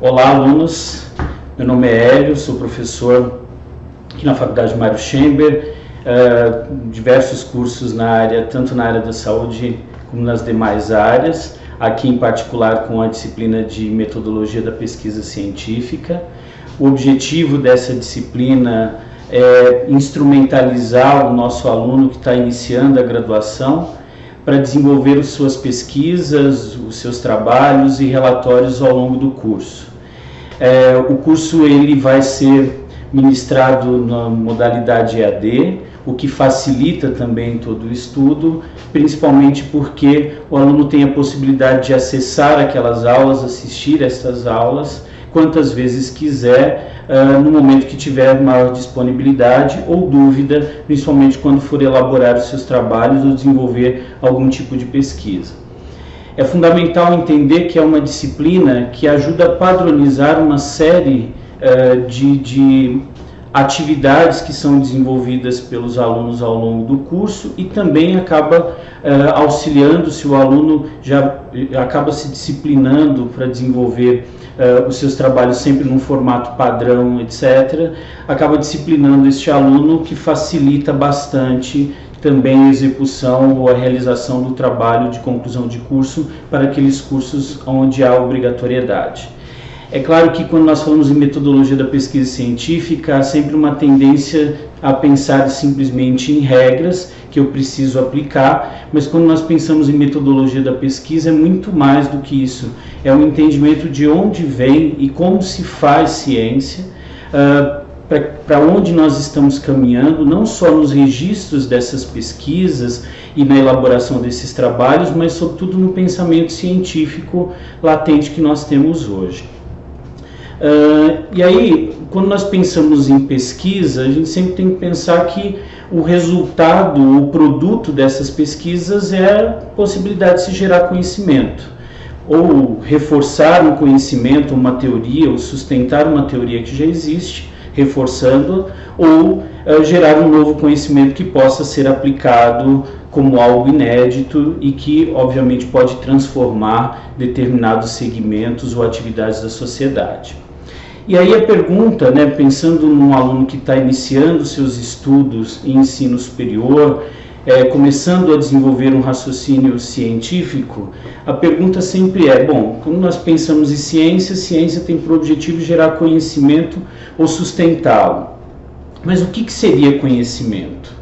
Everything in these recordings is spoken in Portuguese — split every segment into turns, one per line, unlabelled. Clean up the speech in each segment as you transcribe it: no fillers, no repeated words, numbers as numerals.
Olá, alunos. Meu nome é Hélio, sou professor aqui na Faculdade Mário Chamber, diversos cursos na área, tanto na área da saúde como nas demais áreas, aqui em particular com a disciplina de metodologia da pesquisa científica. O objetivo dessa disciplina é instrumentalizar o nosso aluno que está iniciando a graduação para desenvolver as suas pesquisas, os seus trabalhos e relatórios ao longo do curso. O curso ele vai ser ministrado na modalidade EAD, o que facilita também todo o estudo, principalmente porque o aluno tem a possibilidade de acessar aquelas aulas, assistir essas aulas, quantas vezes quiser, no momento que tiver maior disponibilidade ou dúvida, principalmente quando for elaborar os seus trabalhos ou desenvolver algum tipo de pesquisa. É fundamental entender que é uma disciplina que ajuda a padronizar uma série de atividades que são desenvolvidas pelos alunos ao longo do curso e também acaba auxiliando, se o aluno já acaba se disciplinando para desenvolver os seus trabalhos sempre num formato padrão, etc., acaba disciplinando este aluno, que facilita bastante também a execução ou a realização do trabalho de conclusão de curso para aqueles cursos onde há obrigatoriedade. É claro que quando nós falamos em metodologia da pesquisa científica, há sempre uma tendência a pensar simplesmente em regras que eu preciso aplicar, mas quando nós pensamos em metodologia da pesquisa é muito mais do que isso. É um entendimento de onde vem e como se faz ciência, para onde nós estamos caminhando, não só nos registros dessas pesquisas e na elaboração desses trabalhos, mas sobretudo no pensamento científico latente que nós temos hoje. E aí, quando nós pensamos em pesquisa, a gente sempre tem que pensar que o resultado, o produto dessas pesquisas é a possibilidade de se gerar conhecimento, ou reforçar um conhecimento, uma teoria, ou sustentar uma teoria que já existe, reforçando, ou gerar um novo conhecimento que possa ser aplicado como algo inédito e que, obviamente, pode transformar determinados segmentos ou atividades da sociedade. E aí a pergunta, pensando num aluno que está iniciando seus estudos em ensino superior, começando a desenvolver um raciocínio científico, a pergunta sempre é, quando nós pensamos em ciência, ciência tem por objetivo gerar conhecimento ou sustentá-lo. Mas o que seria conhecimento?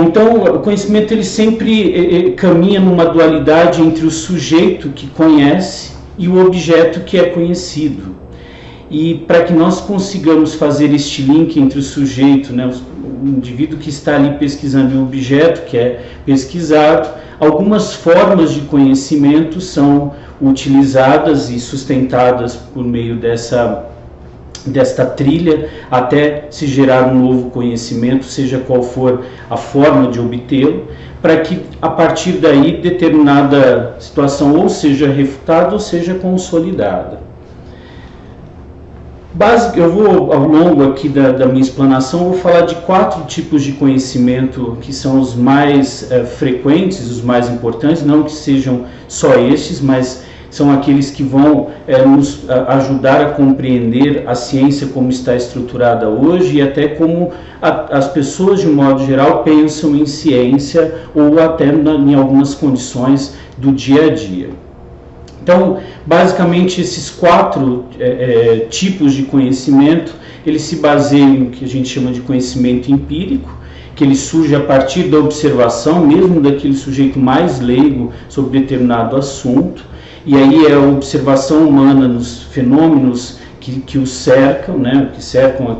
Então o conhecimento ele sempre caminha numa dualidade entre o sujeito que conhece e o objeto que é conhecido. E para que nós consigamos fazer este link entre o sujeito, o indivíduo que está ali pesquisando e o objeto que é pesquisado, algumas formas de conhecimento são utilizadas e sustentadas por meio desta trilha até se gerar um novo conhecimento, seja qual for a forma de obtê-lo, para que a partir daí determinada situação ou seja refutada ou seja consolidada. Eu vou, ao longo aqui da minha explanação, vou falar de 4 tipos de conhecimento que são os mais frequentes, os mais importantes, não que sejam só estes, mas são aqueles que vão nos ajudar a compreender a ciência como está estruturada hoje e até como as pessoas, de um modo geral, pensam em ciência ou até em algumas condições do dia a dia. Então, basicamente, esses 4 tipos de conhecimento, eles se baseiam no que a gente chama de conhecimento empírico, que ele surge a partir da observação, mesmo daquele sujeito mais leigo sobre determinado assunto, e aí é a observação humana nos fenômenos que o cercam, que cercam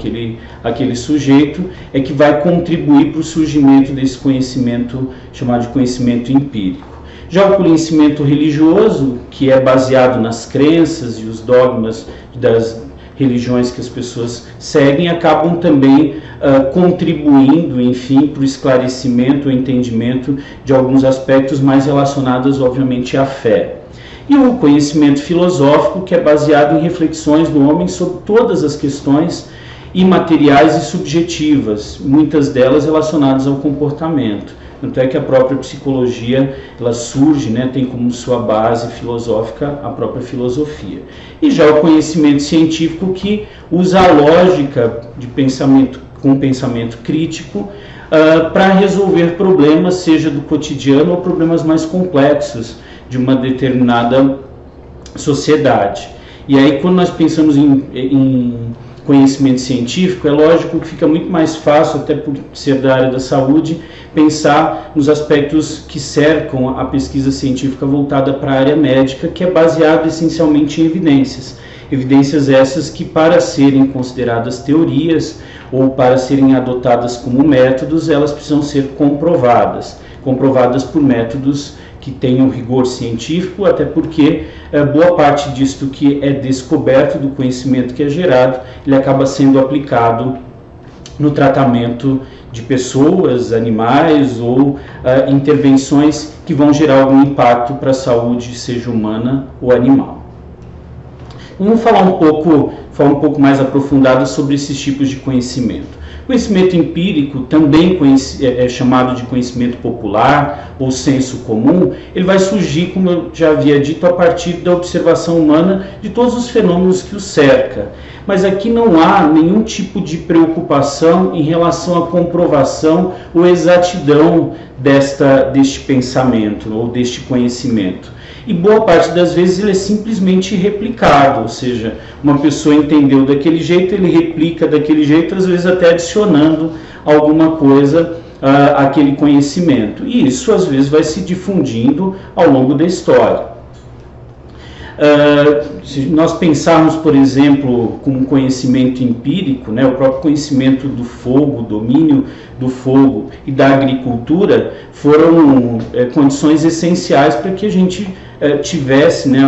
aquele sujeito, é que vai contribuir para o surgimento desse conhecimento chamado de conhecimento empírico. Já o conhecimento religioso, que é baseado nas crenças e os dogmas das religiões que as pessoas seguem, acabam também contribuindo, enfim, para o esclarecimento, o entendimento de alguns aspectos mais relacionados, obviamente, à fé. E o conhecimento filosófico, que é baseado em reflexões do homem sobre todas as questões imateriais e subjetivas, muitas delas relacionadas ao comportamento. Tanto é que a própria psicologia, ela surge, né, tem como sua base filosófica a própria filosofia. E já o conhecimento científico, que usa a lógica de pensamento com pensamento crítico para resolver problemas, seja do cotidiano ou problemas mais complexos de uma determinada sociedade. E aí, quando nós pensamos em conhecimento científico, é lógico que fica muito mais fácil, até por ser da área da saúde, pensar nos aspectos que cercam a pesquisa científica voltada para a área médica, que é baseada essencialmente em evidências. Evidências essas que, para serem consideradas teorias ou para serem adotadas como métodos, elas precisam ser comprovadas por métodos que tenham rigor científico, até porque boa parte disto que é descoberto, do conhecimento que é gerado, ele acaba sendo aplicado no tratamento de pessoas, animais ou intervenções que vão gerar algum impacto para a saúde, seja humana ou animal. Vamos falar um pouco mais aprofundado sobre esses tipos de conhecimento. Conhecimento empírico, também é chamado de conhecimento popular ou senso comum, ele vai surgir, como eu já havia dito, a partir da observação humana de todos os fenômenos que o cerca. Mas aqui não há nenhum tipo de preocupação em relação à comprovação ou exatidão deste pensamento ou deste conhecimento. E boa parte das vezes ele é simplesmente replicado, ou seja, uma pessoa entendeu daquele jeito, ele replica daquele jeito, às vezes até adicionando alguma coisa àquele conhecimento. E isso às vezes vai se difundindo ao longo da história. Se nós pensarmos, por exemplo, com um conhecimento empírico, né, o próprio conhecimento do fogo, o domínio do fogo e da agricultura foram condições essenciais para que a gente tivesse, né,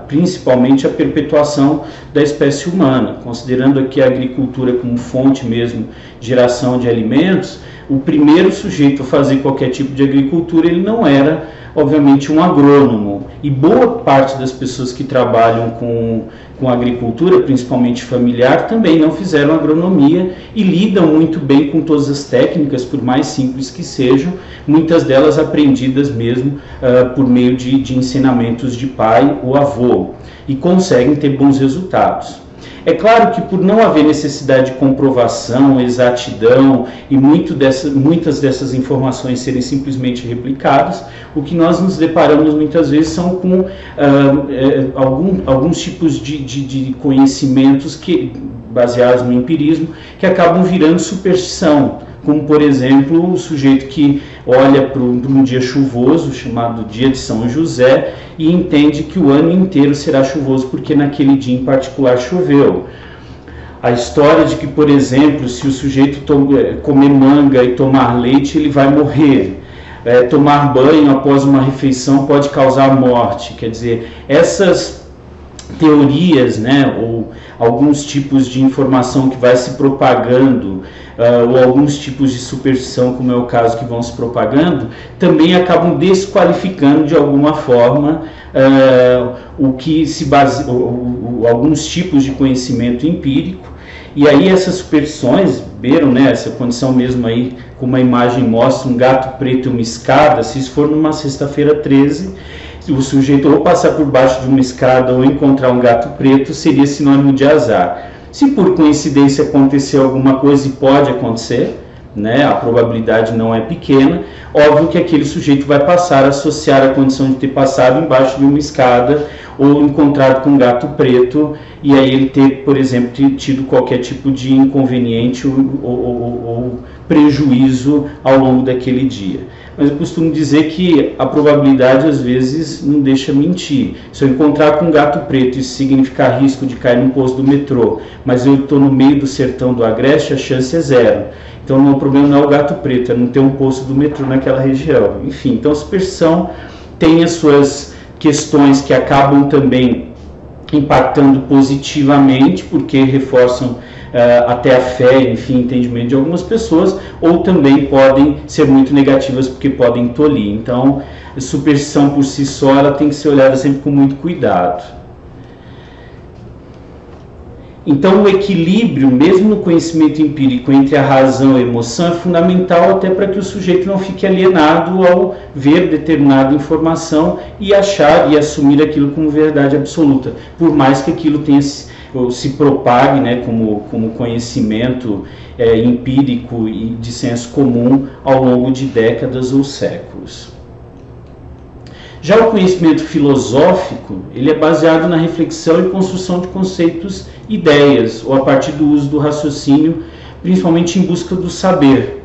principalmente a perpetuação da espécie humana. Considerando aqui a agricultura como fonte mesmo de geração de alimentos, o primeiro sujeito a fazer qualquer tipo de agricultura, ele não era, obviamente, um agrônomo. E boa parte das pessoas que trabalham com agricultura, principalmente familiar, também não fizeram agronomia e lidam muito bem com todas as técnicas, por mais simples que sejam, muitas delas aprendidas mesmo por meio de ensinamentos de pai ou avô, e conseguem ter bons resultados. É claro que, por não haver necessidade de comprovação, exatidão e muitas dessas informações serem simplesmente replicadas, o que nós nos deparamos muitas vezes são com alguns tipos de conhecimentos baseados no empirismo, que acabam virando superstição, como, por exemplo, o sujeito que olha para um dia chuvoso, chamado dia de São José, e entende que o ano inteiro será chuvoso porque naquele dia em particular choveu. A história de que, por exemplo, se o sujeito comer manga e tomar leite, ele vai morrer. Tomar banho após uma refeição pode causar morte. Quer dizer, essas teorias, né, ou alguns tipos de informação que vai se propagando, ou alguns tipos de superstição, como é o caso que vão se propagando, também acabam desqualificando de alguma forma alguns tipos de conhecimento empírico. E aí essas superstições, viram, né, essa condição mesmo aí, como a imagem mostra, um gato preto e uma escada, se isso for numa sexta-feira 13, o sujeito ou passar por baixo de uma escada ou encontrar um gato preto, seria sinônimo de azar. Se por coincidência acontecer alguma coisa, e pode acontecer, né, a probabilidade não é pequena, óbvio que aquele sujeito vai passar a associar a condição de ter passado embaixo de uma escada ou encontrado com um gato preto, e aí ele ter, por exemplo, tido qualquer tipo de inconveniente ou prejuízo ao longo daquele dia. Mas eu costumo dizer que a probabilidade às vezes não deixa mentir. Se eu encontrar com um gato preto, isso significar risco de cair num posto do metrô, mas eu estou no meio do sertão do Agreste, a chance é zero. Então o problema não é o gato preto, é não ter um posto do metrô naquela região. Enfim, então a superstição tem as suas questões que acabam também impactando positivamente, porque reforçam até a fé, enfim, entendimento de algumas pessoas, ou também podem ser muito negativas porque podem tolir. Então, a superstição por si só, ela tem que ser olhada sempre com muito cuidado. Então o equilíbrio, mesmo no conhecimento empírico, entre a razão e a emoção é fundamental até para que o sujeito não fique alienado ao ver determinada informação e achar e assumir aquilo como verdade absoluta, por mais que aquilo tenha se propague, né, como conhecimento empírico e de senso comum ao longo de décadas ou séculos. Já o conhecimento filosófico, ele é baseado na reflexão e construção de conceitos, ideias, ou a partir do uso do raciocínio, principalmente em busca do saber.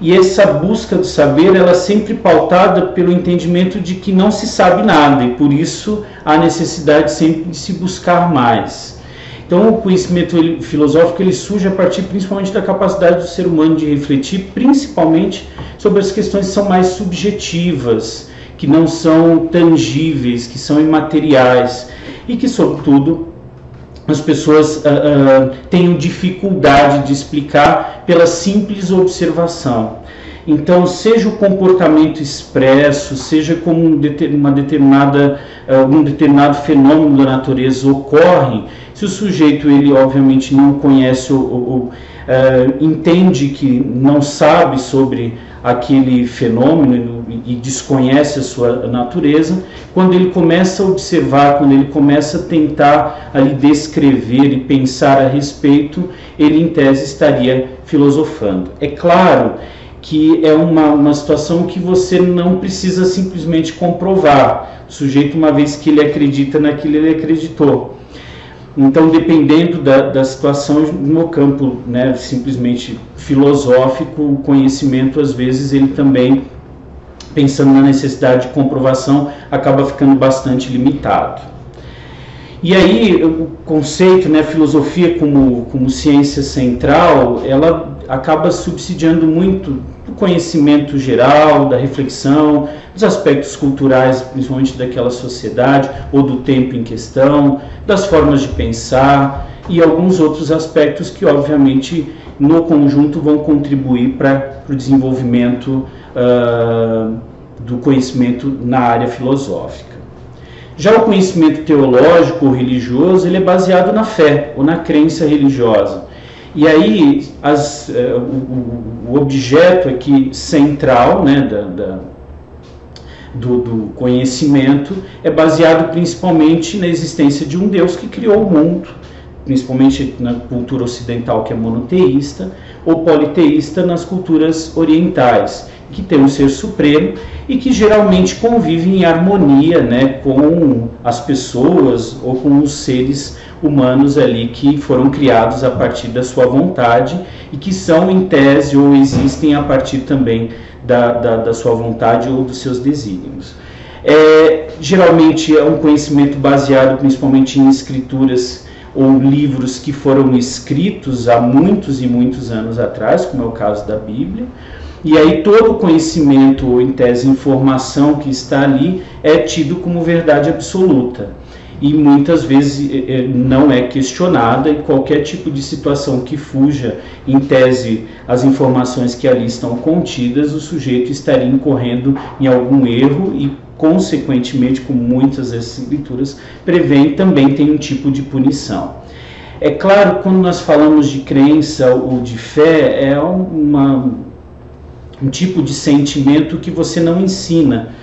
E essa busca do saber, ela é sempre pautada pelo entendimento de que não se sabe nada, e por isso há necessidade sempre de se buscar mais. Então o conhecimento filosófico, ele surge a partir principalmente da capacidade do ser humano de refletir, principalmente sobre as questões que são mais subjetivas, que não são tangíveis, que são imateriais e que, sobretudo, as pessoas têm dificuldade de explicar pela simples observação. Então, seja o comportamento expresso, seja como um determinado fenômeno da natureza ocorre, se o sujeito, ele obviamente não conhece ou entende que não sabe sobre aquele fenômeno e desconhece a sua natureza, quando ele começa a observar, quando ele começa a tentar ali descrever e pensar a respeito, ele em tese estaria filosofando. É claro que é uma situação que você não precisa simplesmente comprovar. O sujeito, uma vez que ele acredita naquilo, ele acreditou. Então, dependendo da situação, no campo, né, simplesmente filosófico, o conhecimento, às vezes, ele também, pensando na necessidade de comprovação, acaba ficando bastante limitado. E aí, o conceito, né, filosofia como ciência central, ela acaba subsidiando muito do conhecimento geral, da reflexão, dos aspectos culturais, principalmente daquela sociedade ou do tempo em questão, das formas de pensar e alguns outros aspectos que, obviamente, no conjunto vão contribuir para o desenvolvimento do conhecimento na área filosófica. Já o conhecimento teológico ou religioso, ele é baseado na fé ou na crença religiosa. E aí, o objeto aqui central, né, do conhecimento é baseado principalmente na existência de um Deus que criou o mundo, principalmente na cultura ocidental, que é monoteísta, ou politeísta nas culturas orientais, que tem um ser supremo e que geralmente convive em harmonia, né, com as pessoas ou com os seres humanos ali que foram criados a partir da sua vontade e que são em tese ou existem a partir também da sua vontade ou dos seus desígnios. Geralmente é um conhecimento baseado principalmente em escrituras ou livros que foram escritos há muitos e muitos anos atrás, como é o caso da Bíblia. E aí todo o conhecimento, ou em tese informação que está ali, é tido como verdade absoluta. E muitas vezes não é questionada, e qualquer tipo de situação que fuja, em tese, as informações que ali estão contidas, o sujeito estaria incorrendo em algum erro e, consequentemente, como muitas dessas escrituras prevêem, também tem um tipo de punição. É claro, quando nós falamos de crença ou de fé, é um tipo de sentimento que você não ensina.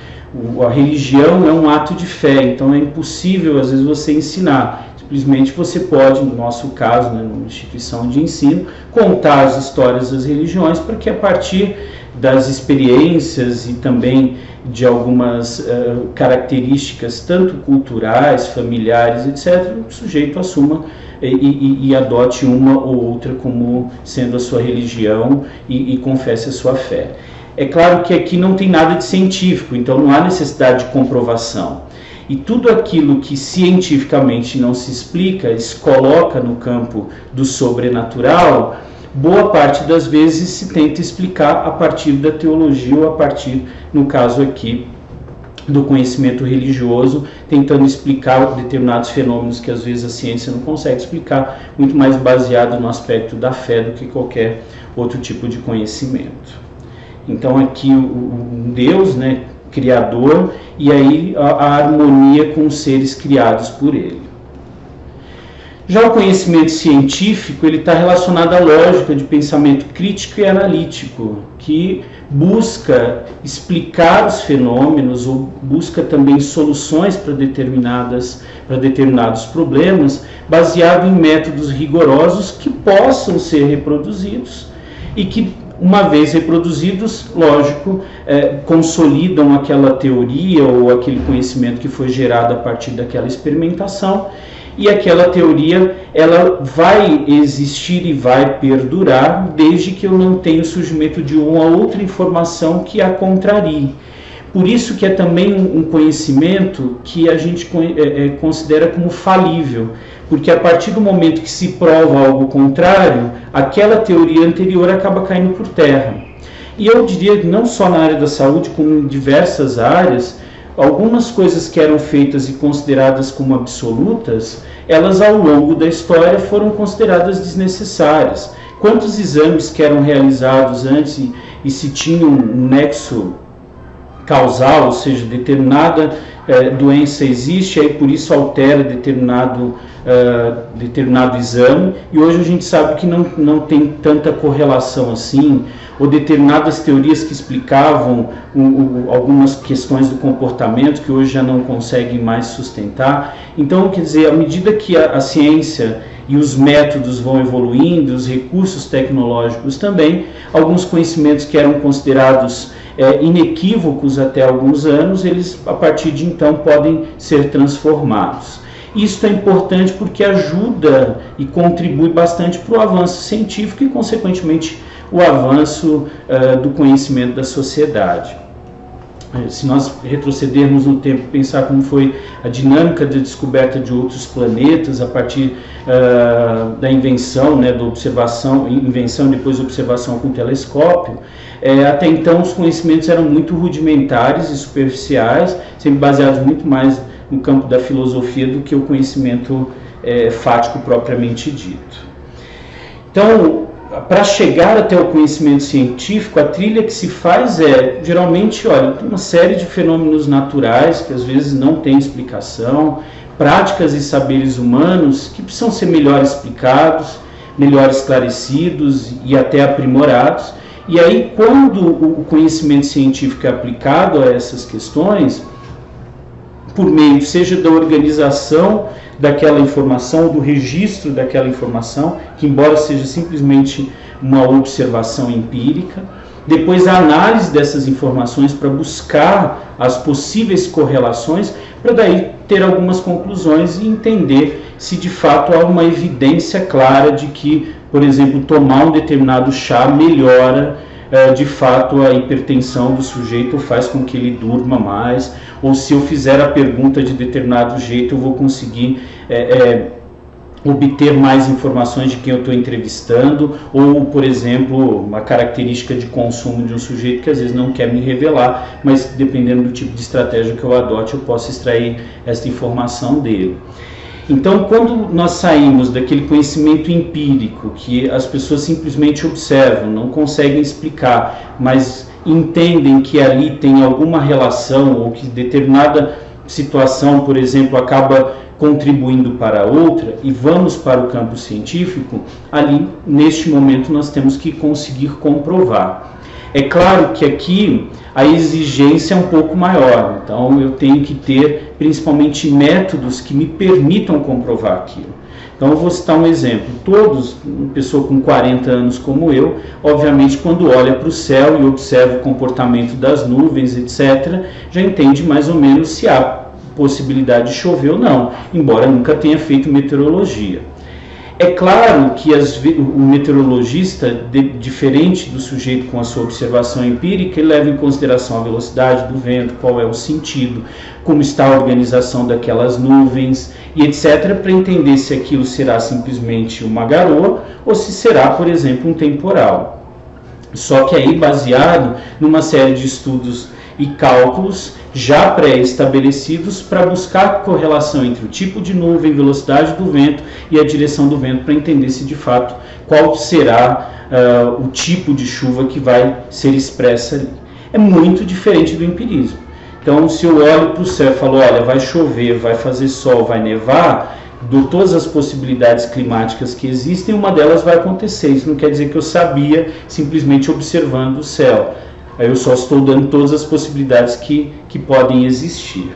A religião é um ato de fé, então é impossível às vezes você ensinar. Simplesmente você pode, no nosso caso, né, numa instituição de ensino, contar as histórias das religiões para que a partir das experiências e também de algumas características, tanto culturais, familiares, etc., o sujeito assuma e adote uma ou outra como sendo a sua religião e confesse a sua fé. É claro que aqui não tem nada de científico, então não há necessidade de comprovação. E tudo aquilo que cientificamente não se explica, se coloca no campo do sobrenatural, boa parte das vezes se tenta explicar a partir da teologia ou a partir, no caso aqui, do conhecimento religioso, tentando explicar determinados fenômenos que às vezes a ciência não consegue explicar, muito mais baseado no aspecto da fé do que qualquer outro tipo de conhecimento. Então aqui um Deus, né, criador, e aí a harmonia com os seres criados por ele. Já o conhecimento científico, ele está relacionado à lógica de pensamento crítico e analítico, que busca explicar os fenômenos ou busca também soluções para determinados problemas, baseado em métodos rigorosos que possam ser reproduzidos e que, uma vez reproduzidos, lógico, consolidam aquela teoria ou aquele conhecimento que foi gerado a partir daquela experimentação, e aquela teoria ela vai existir e vai perdurar desde que eu não tenha o surgimento de uma outra informação que a contrarie. Por isso que é também um conhecimento que a gente considera como falível, porque a partir do momento que se prova algo contrário, aquela teoria anterior acaba caindo por terra. E eu diria que não só na área da saúde, como em diversas áreas, algumas coisas que eram feitas e consideradas como absolutas, elas ao longo da história foram consideradas desnecessárias. Quantos exames que eram realizados antes e se tinha um nexo causal, ou seja, determinada doença existe, aí por isso altera determinado exame, e hoje a gente sabe que não tem tanta correlação assim, ou determinadas teorias que explicavam algumas questões do comportamento que hoje já não conseguem mais sustentar. Então, quer dizer, à medida que a ciência e os métodos vão evoluindo, os recursos tecnológicos também, alguns conhecimentos que eram considerados inequívocos até alguns anos, eles a partir de então podem ser transformados. Isso é importante porque ajuda e contribui bastante para o avanço científico e, consequentemente, o avanço do conhecimento da sociedade. Se nós retrocedermos no tempo, pensar como foi a dinâmica da descoberta de outros planetas a partir da invenção, da observação, invenção e depois observação com telescópio, até então os conhecimentos eram muito rudimentares e superficiais, sempre baseados muito mais no campo da filosofia do que o conhecimento fático propriamente dito. Então, para chegar até o conhecimento científico, a trilha que se faz geralmente, tem uma série de fenômenos naturais que às vezes não tem explicação, práticas e saberes humanos que precisam ser melhor explicados, melhor esclarecidos e até aprimorados. E aí, quando o conhecimento científico é aplicado a essas questões, por meio, seja da organização daquela informação, do registro daquela informação, que embora seja simplesmente uma observação empírica, depois a análise dessas informações para buscar as possíveis correlações, para daí ter algumas conclusões e entender se de fato há uma evidência clara de que, por exemplo, tomar um determinado chá melhora de fato a hipertensão do sujeito, faz com que ele durma mais, ou se eu fizer a pergunta de determinado jeito eu vou conseguir obter mais informações de quem eu estou entrevistando, ou, por exemplo, uma característica de consumo de um sujeito que às vezes não quer me revelar, mas dependendo do tipo de estratégia que eu adote, eu posso extrair essa informação dele. Então, quando nós saímos daquele conhecimento empírico, que as pessoas simplesmente observam, não conseguem explicar, mas entendem que ali tem alguma relação, ou que determinada situação, por exemplo, acaba contribuindo para outra, e vamos para o campo científico, ali, neste momento, nós temos que conseguir comprovar. É claro que aqui a exigência é um pouco maior, então eu tenho que ter principalmente métodos que me permitam comprovar aquilo. Então eu vou citar um exemplo. Uma pessoa com 40 anos como eu, obviamente quando olha para o céu e observa o comportamento das nuvens, etc., já entende mais ou menos se há possibilidade de chover ou não, embora nunca tenha feito meteorologia. É claro que o meteorologista, diferente do sujeito com a sua observação empírica, ele leva em consideração a velocidade do vento, qual é o sentido, como está a organização daquelas nuvens e etc., para entender se aquilo será simplesmente uma garoa ou se será, por exemplo, um temporal. Só que aí baseado numa série de estudos e cálculos já pré-estabelecidos para buscar correlação entre o tipo de nuvem, velocidade do vento e a direção do vento, para entender se de fato qual será o tipo de chuva que vai ser expressa ali. É muito diferente do empirismo. Então, se eu olho para o céu e falo, olha, vai chover, vai fazer sol, vai nevar, de todas as possibilidades climáticas que existem, uma delas vai acontecer. Isso não quer dizer que eu sabia simplesmente observando o céu. Aí eu só estou dando todas as possibilidades que podem existir.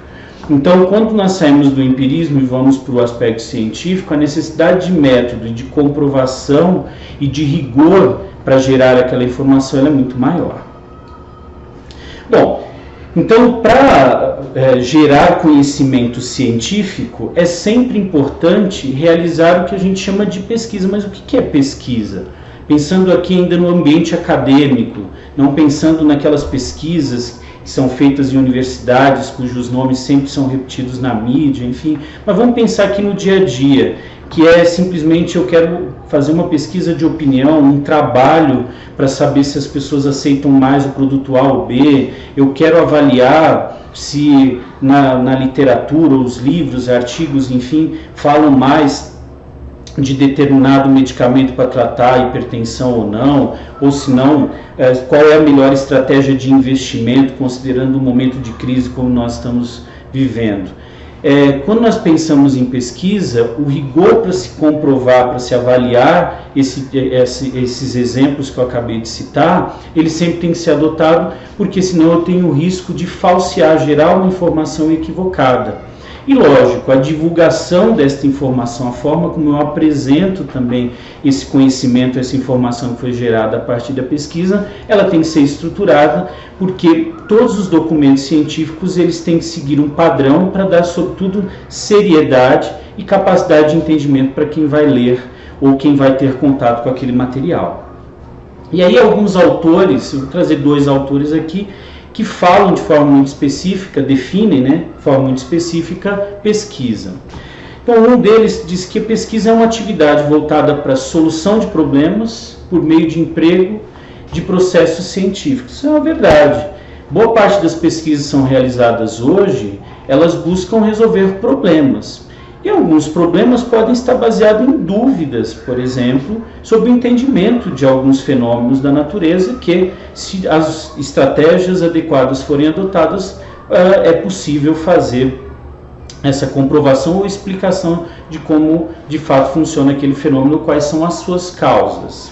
Então, quando nós saímos do empirismo e vamos para o aspecto científico, a necessidade de método, de comprovação e de rigor para gerar aquela informação ela é muito maior. Bom, então, para gerar conhecimento científico, é sempre importante realizar o que a gente chama de pesquisa. Mas o que é pesquisa? Pensando aqui ainda no ambiente acadêmico, não pensando naquelas pesquisas que são feitas em universidades, cujos nomes sempre são repetidos na mídia, enfim. Mas vamos pensar aqui no dia a dia, que é simplesmente eu quero fazer uma pesquisa de opinião, um trabalho para saber se as pessoas aceitam mais o produto A ou B, eu quero avaliar se na literatura, os livros, artigos, enfim, falam mais de determinado medicamento para tratar a hipertensão ou se não, qual é a melhor estratégia de investimento, considerando o momento de crise como nós estamos vivendo. Quando nós pensamos em pesquisa, o rigor para se comprovar, para se avaliar esses exemplos que eu acabei de citar, ele sempre tem que ser adotado, porque senão eu tenho o risco de falsear, gerar uma informação equivocada. E lógico, a divulgação desta informação, a forma como eu apresento também esse conhecimento, essa informação que foi gerada a partir da pesquisa, ela tem que ser estruturada, porque todos os documentos científicos eles têm que seguir um padrão para dar, sobretudo, seriedade e capacidade de entendimento para quem vai ler ou quem vai ter contato com aquele material. E aí alguns autores, eu vou trazer 2 autores aqui, que falam de forma muito específica, definem, de forma muito específica, pesquisa. Então, um deles diz que a pesquisa é uma atividade voltada para a solução de problemas por meio de emprego de processos científicos. Isso é uma verdade. Boa parte das pesquisas que são realizadas hoje, elas buscam resolver problemas. E alguns problemas podem estar baseados em dúvidas, por exemplo, sobre o entendimento de alguns fenômenos da natureza que, se as estratégias adequadas forem adotadas, é possível fazer essa comprovação ou explicação de como de fato funciona aquele fenômeno, quais são as suas causas.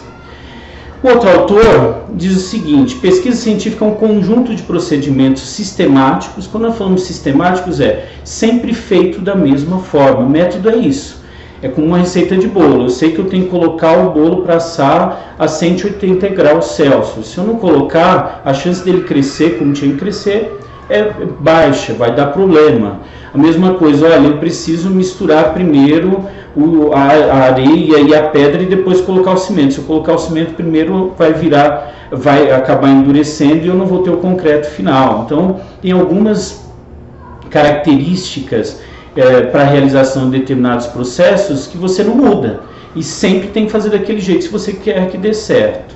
O outro autor diz o seguinte: pesquisa científica é um conjunto de procedimentos sistemáticos. Quando nós falamos sistemáticos, é sempre feito da mesma forma. O método é isso. É como uma receita de bolo. Eu sei que eu tenho que colocar o bolo para assar a 180 graus Celsius. Se eu não colocar, a chance dele crescer como tinha que crescer é baixa, vai dar problema. A mesma coisa, olha, eu preciso misturar primeiro a areia e a pedra e depois colocar o cimento. Se eu colocar o cimento primeiro, vai acabar endurecendo e eu não vou ter o concreto final. Então, tem algumas características para a realização de determinados processos que você não muda. E sempre tem que fazer daquele jeito se você quer que dê certo.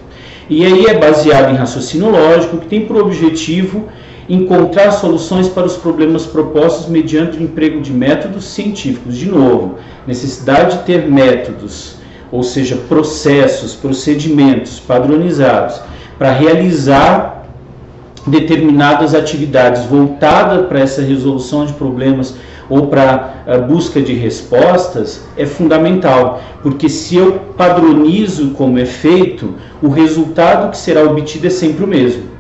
E aí é baseado em raciocínio lógico, que tem por objetivo encontrar soluções para os problemas propostos mediante o emprego de métodos científicos. De novo, necessidade de ter métodos, ou seja, processos, procedimentos padronizados para realizar determinadas atividades voltadas para essa resolução de problemas ou para a busca de respostas é fundamental, porque se eu padronizo como é feito, o resultado que será obtido é sempre o mesmo.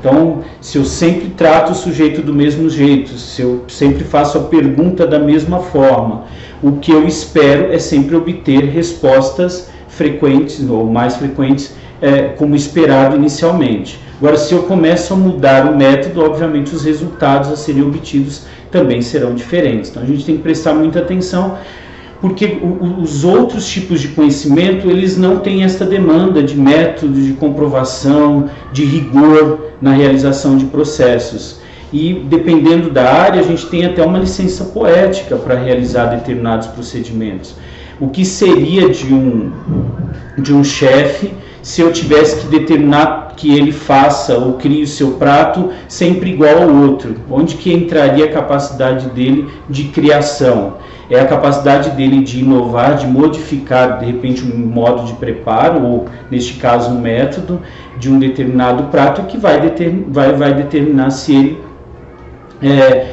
Então, se eu sempre trato o sujeito do mesmo jeito, se eu sempre faço a pergunta da mesma forma, o que eu espero é sempre obter respostas frequentes ou mais frequentes como esperado inicialmente. Agora, se eu começo a mudar o método, obviamente os resultados a serem obtidos também serão diferentes. Então, a gente tem que prestar muita atenção, porque os outros tipos de conhecimento, eles não têm esta demanda de método, de comprovação, de rigor na realização de processos. E, dependendo da área, a gente tem até uma licença poética para realizar determinados procedimentos. O que seria de um chefe se eu tivesse que determinar que ele faça ou crie o seu prato sempre igual ao outro? Onde que entraria a capacidade dele de criação? É a capacidade dele de inovar, de modificar, de repente, um modo de preparo, ou, neste caso, um método de um determinado prato que vai determinar se ele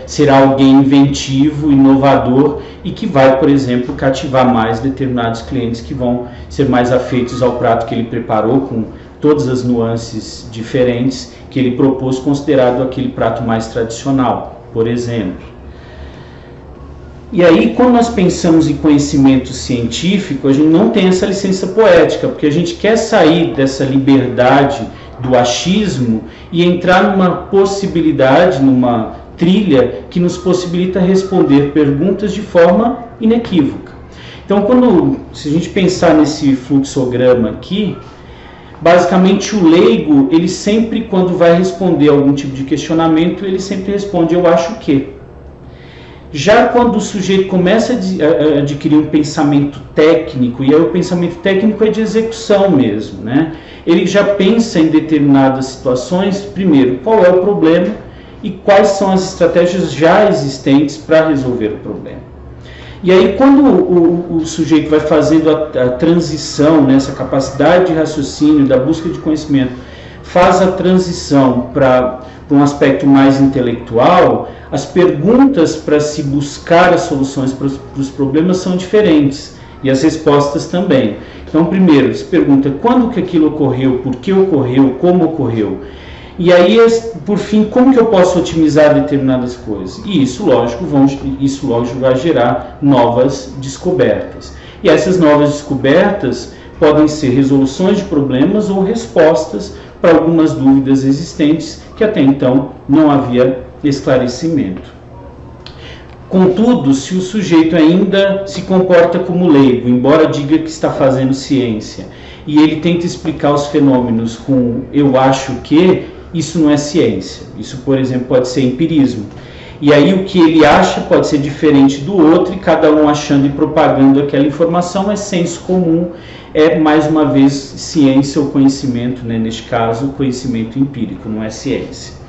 será alguém inventivo, inovador e que vai, por exemplo, cativar mais determinados clientes que vão ser mais afeitos ao prato que ele preparou, com todas as nuances diferentes que ele propôs, considerado aquele prato mais tradicional, por exemplo. E aí, quando nós pensamos em conhecimento científico, a gente não tem essa licença poética, porque a gente quer sair dessa liberdade do achismo e entrar numa possibilidade, numa trilha que nos possibilita responder perguntas de forma inequívoca. Então, se a gente pensar nesse fluxograma aqui, basicamente o leigo, ele sempre, quando vai responder algum tipo de questionamento, ele sempre responde, eu acho que. Já quando o sujeito começa a adquirir um pensamento técnico, e aí o pensamento técnico é de execução mesmo, né? Ele já pensa em determinadas situações, primeiro, qual é o problema e quais são as estratégias já existentes para resolver o problema. E aí, quando o sujeito vai fazendo a transição, né, essa capacidade de raciocínio, da busca de conhecimento, faz a transição para um aspecto mais intelectual, as perguntas para se buscar as soluções para os problemas são diferentes, e as respostas também. Então, primeiro, se pergunta quando que aquilo ocorreu, por que ocorreu, como ocorreu. E aí, por fim, como que eu posso otimizar determinadas coisas? E isso, lógico, vai gerar novas descobertas. E essas novas descobertas podem ser resoluções de problemas ou respostas para algumas dúvidas existentes que até então não havia esclarecimento. Contudo, se o sujeito ainda se comporta como leigo, embora diga que está fazendo ciência, e ele tenta explicar os fenômenos com eu acho que, isso não é ciência. Isso, por exemplo, pode ser empirismo. E aí o que ele acha pode ser diferente do outro, e cada um achando e propagando aquela informação é senso comum, é mais uma vez ciência ou conhecimento, né? Neste caso, conhecimento empírico, não é ciência.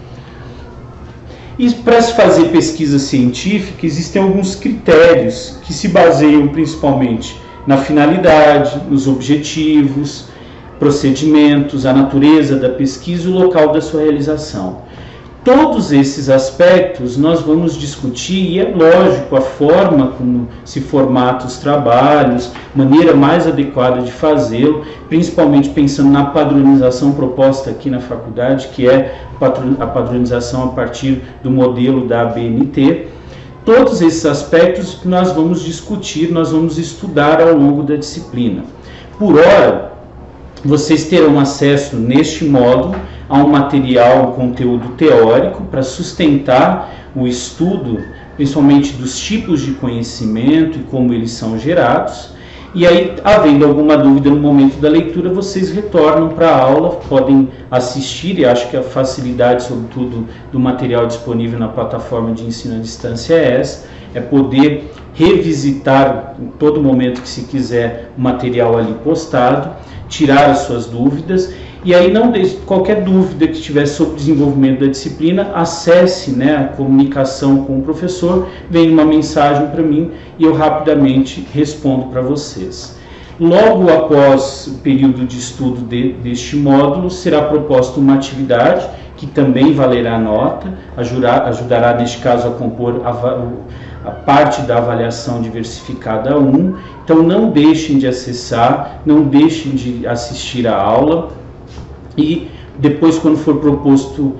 E para se fazer pesquisa científica, existem alguns critérios que se baseiam principalmente na finalidade, nos objetivos, procedimentos, a natureza da pesquisa e o local da sua realização. Todos esses aspectos nós vamos discutir, e é lógico, a forma como se formata os trabalhos, maneira mais adequada de fazê-lo, principalmente pensando na padronização proposta aqui na faculdade, que é a padronização a partir do modelo da ABNT. Todos esses aspectos nós vamos discutir, nós vamos estudar ao longo da disciplina. Por ora, vocês terão acesso neste módulo a um material, um conteúdo teórico para sustentar o estudo, principalmente dos tipos de conhecimento e como eles são gerados. E aí, havendo alguma dúvida no momento da leitura, vocês retornam para a aula, podem assistir, e acho que a facilidade, sobretudo, do material disponível na plataforma de ensino à distância é essa, é poder revisitar em todo momento que se quiser o material ali postado, tirar as suas dúvidas, e aí não deixe qualquer dúvida que tiver sobre o desenvolvimento da disciplina, acesse, né, a comunicação com o professor, vem uma mensagem para mim e eu rapidamente respondo para vocês. Logo após o período de estudo deste módulo, será proposta uma atividade que também valerá nota, ajudará neste caso a compor a parte da avaliação diversificada 1, então não deixem de acessar, não deixem de assistir a aula, e depois, quando for proposto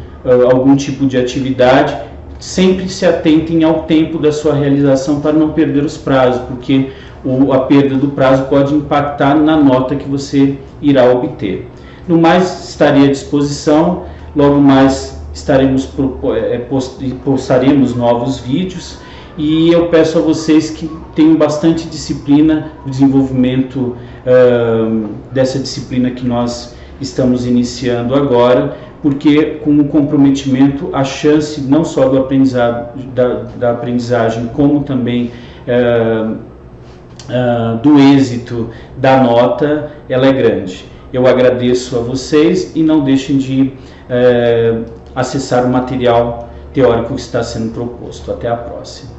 algum tipo de atividade, sempre se atentem ao tempo da sua realização para não perder os prazos, porque a perda do prazo pode impactar na nota que você irá obter. No mais, estarei à disposição, logo mais postaremos novos vídeos, e eu peço a vocês que tenham bastante disciplina no desenvolvimento dessa disciplina que nós estamos iniciando agora, porque com o comprometimento, a chance não só do aprendizado, da aprendizagem, como também do êxito da nota, ela é grande. Eu agradeço a vocês e não deixem de acessar o material teórico que está sendo proposto. Até a próxima.